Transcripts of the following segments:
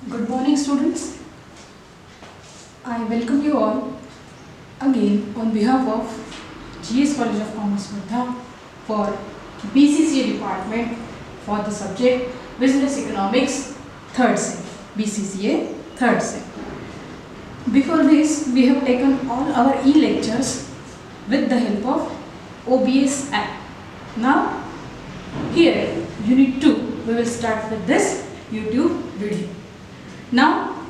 Good morning, students. I welcome you all again on behalf of GS College of Commerce, Murda, for BCCA department for the subject Business Economics 3rd Sem, BCCA 3rd Sem. Before this, we have taken all our e-lectures with the help of OBS app. Now, here, Unit 2, we will start with this YouTube video. Now,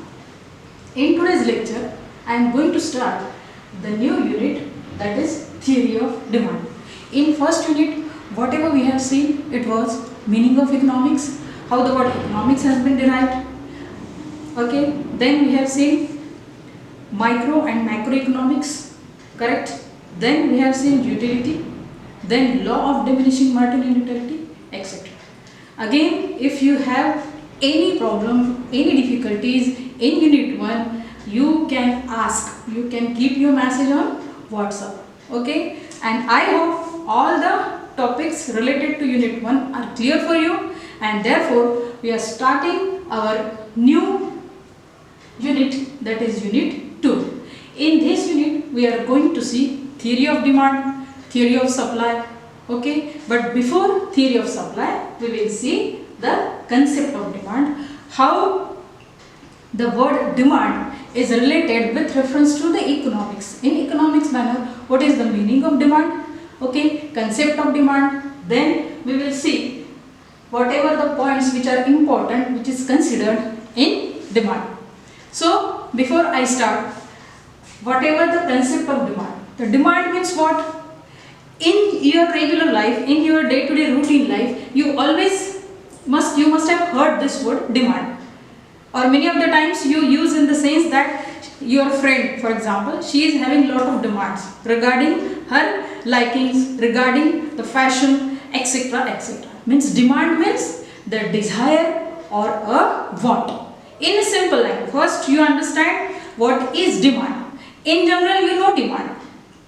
in today's lecture, I am going to start the new unit, that is Theory of Demand. In first unit, whatever we have seen, it was meaning of economics, how the word economics has been derived. Okay, then we have seen micro and macroeconomics, correct? Then we have seen utility, then law of diminishing marginal utility, etc. Again, if you have any problem, any difficulties in unit 1, you can ask, you can keep your message on WhatsApp. Okay, and I hope all the topics related to unit 1 are clear for you, and therefore we are starting our new unit, that is unit 2. In this unit we are going to see theory of demand, theory of supply. Okay, but before theory of supply we will see the concept of demand, how the word demand is related with reference to the economics. In economics manner, what is the meaning of demand? Okay, concept of demand. Then we will see whatever the points which are important, which is considered in demand. So before I start, whatever the concept of demand, the demand means what? In your regular life, in your day-to-day routine life, you must have heard this word demand, or many of the times you use in the sense that your friend, for example, she is having lot of demands regarding her likings, regarding the fashion, etc., etc. Means demand means the desire or a want. In a simple line, first you understand what is demand. In general, you know demand.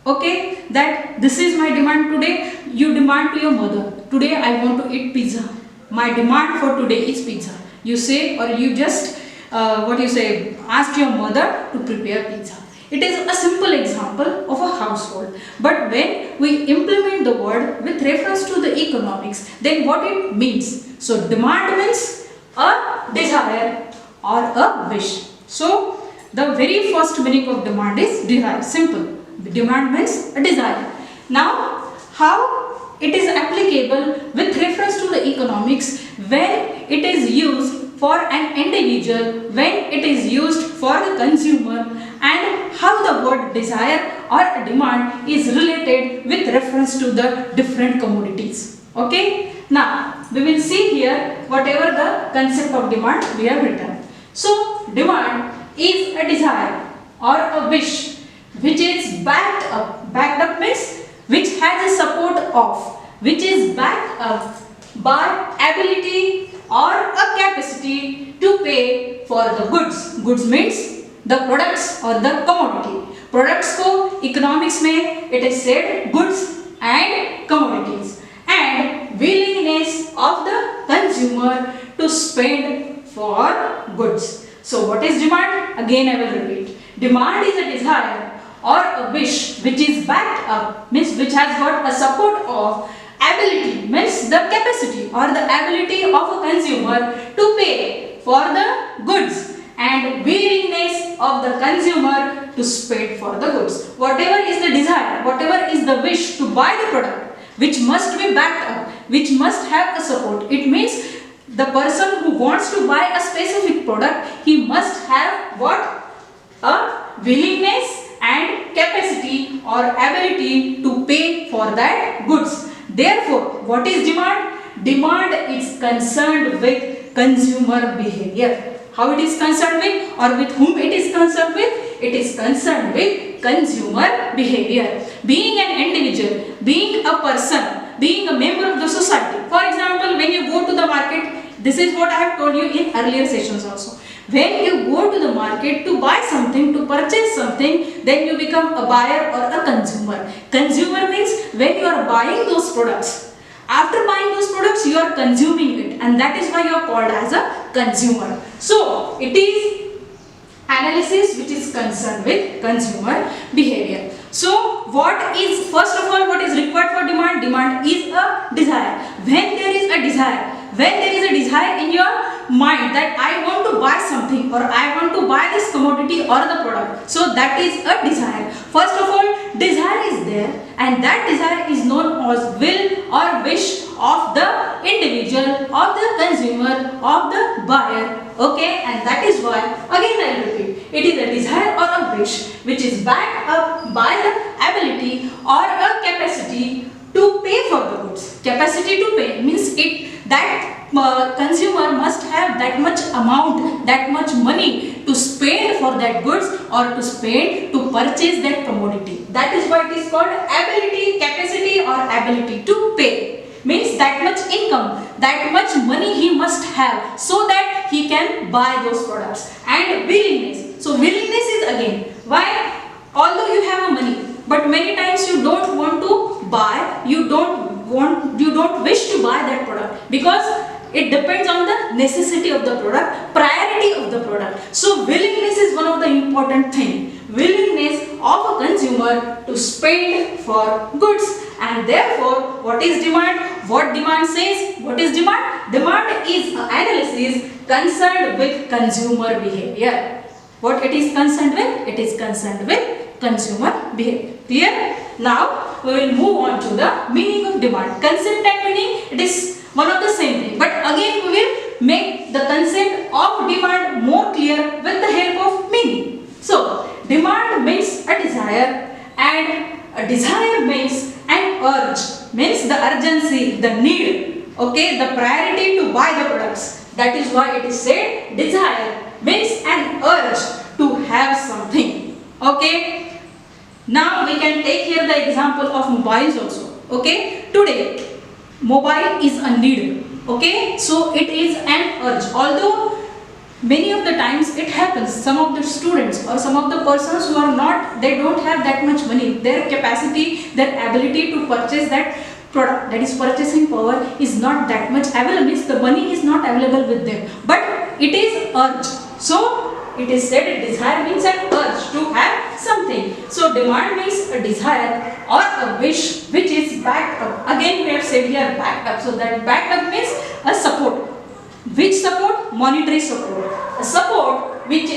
Okay, that this is my demand today. You demand to your mother, today I want to eat pizza. My demand for today is pizza. You say, or you just ask your mother to prepare pizza. It is a simple example of a household. But when we implement the word with reference to the economics, then what it means? So demand means a desire or a wish. So the very first meaning of demand is desire. Simple. Demand means a desire. Now, how it is applicable with reference to the economics when it is used for an individual, when it is used for the consumer, and how the word desire or demand is related with reference to the different commodities. Okay, now we will see here whatever the concept of demand we have written. So demand is a desire or a wish which is backed up means which has a support of, which is backed up by ability or a capacity to pay for the goods. Goods means the products or the commodity. Products को economics में it is said goods and commodities, and willingness of the consumer to spend for goods. So what is demand? Again I will repeat. Demand is a desire or a wish which is backed up, means which has got a support of ability, means the capacity or the ability of a consumer to pay for the goods, and willingness of the consumer to spend for the goods. Whatever is the desire, whatever is the wish to buy the product, which must be backed up, which must have a support. It means the person who wants to buy a specific product, he must have what? A willingness and capacity or ability to pay for that goods. Therefore, what is demand? Demand is concerned with consumer behavior. How it is concerned with, or with whom it is concerned with? It is concerned with consumer behavior. Being an individual, being a person, being a member of the society. For example, when you go to the market, this is what I have told you in earlier sessions also. When you go to the market to buy something, to purchase something, then you become a buyer or a consumer. Consumer means when you are buying those products. After buying those products, you are consuming it, and that is why you are called as a consumer. So it is analysis which is concerned with consumer behavior. So what is, first of all, what is required for demand? Demand is a desire. When there is a desire in your mind that I want to buy something or I want to buy this commodity or the product, so that is a desire. First of all, desire is there, and that desire is known as will or wish of the individual, of the consumer, of the buyer. Okay, and that is why, again I will repeat, it is a desire or a wish which is backed up by the ability or a capacity to pay for the goods. Capacity to pay means that consumer must have that much amount, that much money to spend for that goods or to spend to purchase that commodity. That is why it is called ability, capacity or ability to pay. Means that much income, that much money he must have so that he can buy those products. And willingness. So willingness is again, why? Although you have a money, but many times you don't want to buy, you don't wish to buy that product because it depends on the necessity of the product, priority of the product. So willingness is one of the important thing. Willingness of a consumer to spend for goods. And therefore, what is demand? What demand says? What is demand? Demand is an analysis concerned with consumer behavior. What it is concerned with? It is concerned with consumer behavior. Clear? Now, we will move on to the meaning of demand. Concept and meaning, it is one of the same thing. But again, we will make the concept of demand more clear with the help of meaning. So, demand means a desire, and a desire means an urge, means the urgency, the need, okay, the priority to buy the products. That is why it is said desire means an urge to have something. Okay. Now we can take here the example of mobiles also. Okay. Today, mobile is a need. Okay. So it is an urge. Although many of the times it happens, some of the students or some of the persons who are not, they don't have that much money, their capacity, their ability to purchase that product, that is purchasing power is not that much available, means the money is not available with them, but it is urge. So it is said desire means an urge to have something. So demand means a desire or a wish which is backed up. Again we have said here backed up. So that backed up means a support. Which support? Monetary support. A support which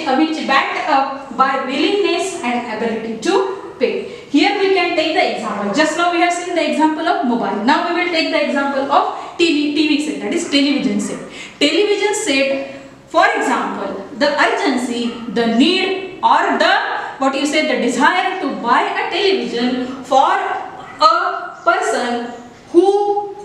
backed up by willingness and ability to pay. Here we can take the example. Just now we have seen the example of mobile. Now we will take the example of TV set, that is television set. Television set, for example, the urgency, the need or the desire to buy a television for a person who,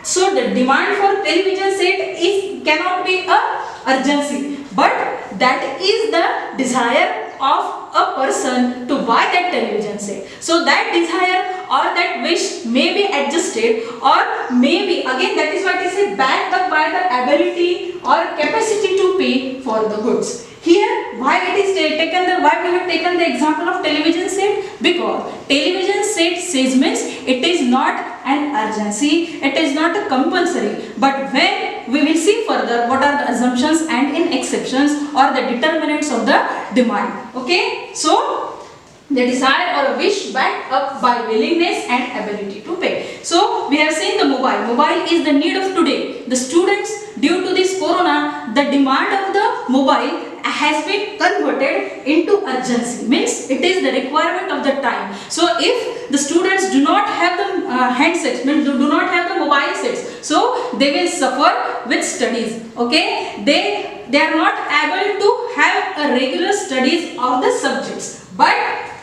so the demand for television set cannot be a urgency, but that is the desire of a person to buy that television set. So that desire or that wish may be adjusted, or maybe again that is what is said backed up by the ability or capacity to pay for the goods. Here, why it is taken why we have taken the example of television set? Because television set says means it is not an urgency, it is not a compulsory. But when we will see further what are the assumptions and in exceptions or the determinants of the demand. Okay, so the desire or a wish backed up by willingness and ability to pay. So we have seen the mobile. Mobile is the need of today. The students, due to this corona, the demand of the mobile has been converted into urgency, means it is the requirement of the time. So if the students do not have the handsets, means do not have the mobile sets, so they will suffer with studies. Okay, they are not able to have a regular studies of the subjects. But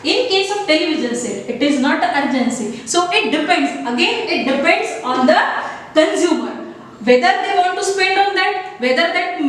in case of television set, it is not an urgency. So it depends. Again, it depends on the consumer, whether they want to spend on that, whether that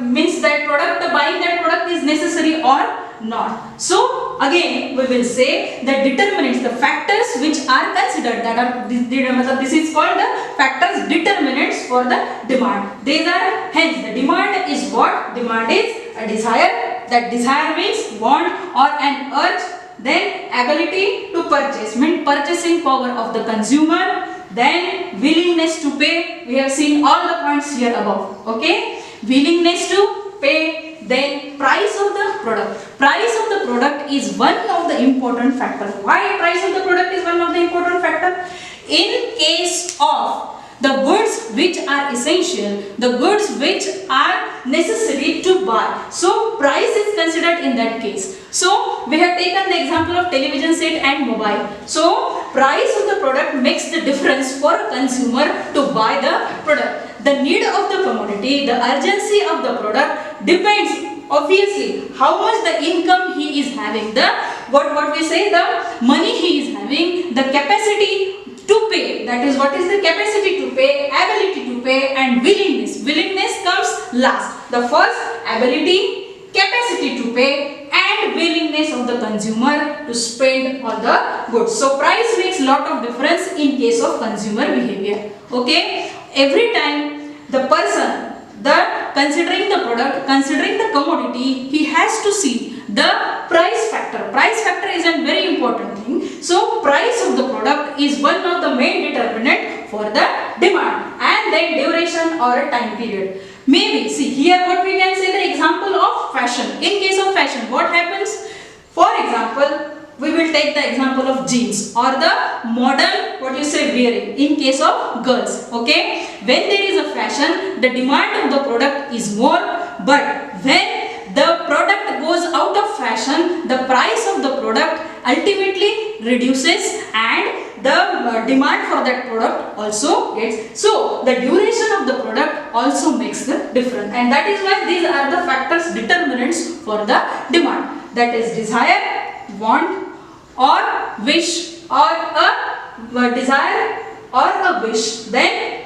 means that product, buying that product is necessary or not. So again we will say the determinants, the factors which are considered, that are this is called the factors determinants for the demand. These are, hence the demand is what? Demand is a desire. That desire means want or an urge. Then ability to purchase, means purchasing power of the consumer. Then willingness to pay. We have seen all the points here above. Okay. willingness to pay, then price of the product. Price of the product is one of the important factor. Why price of the product is one of the important factor? In case of the goods which are essential, the goods which are necessary to buy, so price is considered in that case. So we have taken the example of television set and mobile. So price of the product makes the difference for a consumer to buy the product. The need of the commodity, the urgency of the product depends obviously how much the income he is having, the what we say, the money he is having, the capacity to pay, that is what is the capacity to pay, ability to pay, and willingness. Willingness comes last. The first, ability, capacity to pay, and willingness of the consumer to spend on the goods. So price makes lot of difference in case of consumer behavior. Okay, every time the person, the considering the product, considering the commodity, he has to see the price factor. Price factor is a very important thing. So price of the product is one of the main determinant for the demand, and then duration or a time period. Maybe see here what we can say, the example of fashion. In case of fashion, what happens? For example, we will take the example of jeans or the modern wearing in case of girls. Okay, when there is a fashion, the demand of the product is more, but when the product goes out of fashion, the price of the product ultimately reduces and the demand for that product also gets. So the duration of the product also makes the difference, and that is why these are the factors determinants for the demand, that is desire, want, or wish, or a desire or a wish, then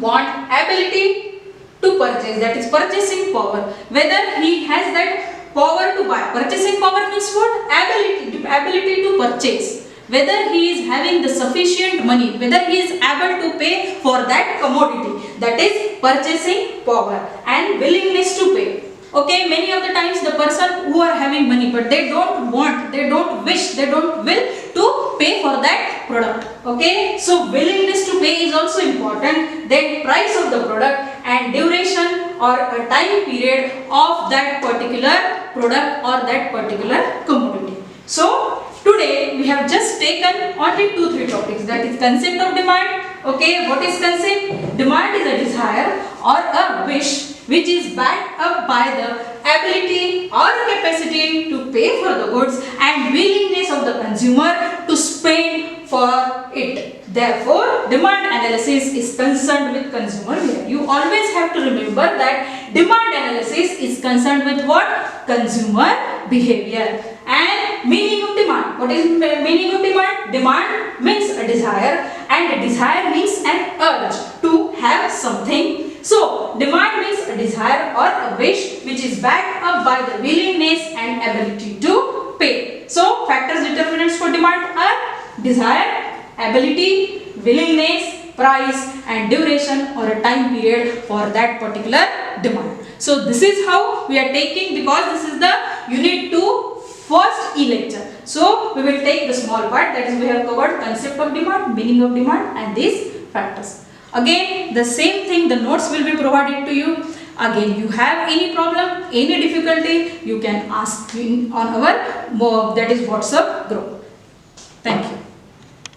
want, ability to purchase, that is purchasing power, whether he has that power to buy. Purchasing power means what? Ability to purchase, whether he is having the sufficient money, whether he is able to pay for that commodity, that is purchasing power, and willingness to pay. Okay, many of the times the person who are having money but they don't want, they don't wish, they don't will to pay for that product. Okay, so willingness to pay is also important. Then price of the product and duration or a time period of that particular product or that particular commodity. So today we have just taken only 2-3 topics, that is concept of demand. Okay, what is concept? Demand is a desire or a wish which is backed up by the ability or capacity to pay for the goods and willingness of the consumer to spend for it. Therefore, demand analysis is concerned with consumer behavior. You always have to remember that demand analysis is concerned with what? Consumer behavior. And meaning of demand. What is meaning of demand? Demand means a desire, and a desire means an urge to have something. So, demand means a desire or a wish which is backed up by the willingness and ability to pay. So, factors determinants for demand are desire, ability, willingness, price, and duration or a time period for that particular demand. So, this is how we are taking, because this is the unit 2 first e-lecture. So, we will take the small part, that is we have covered concept of demand, meaning of demand, and these factors. Again, the same thing, the notes will be provided to you. Again, you have any problem, any difficulty, you can ask on our that is WhatsApp group. Thank you.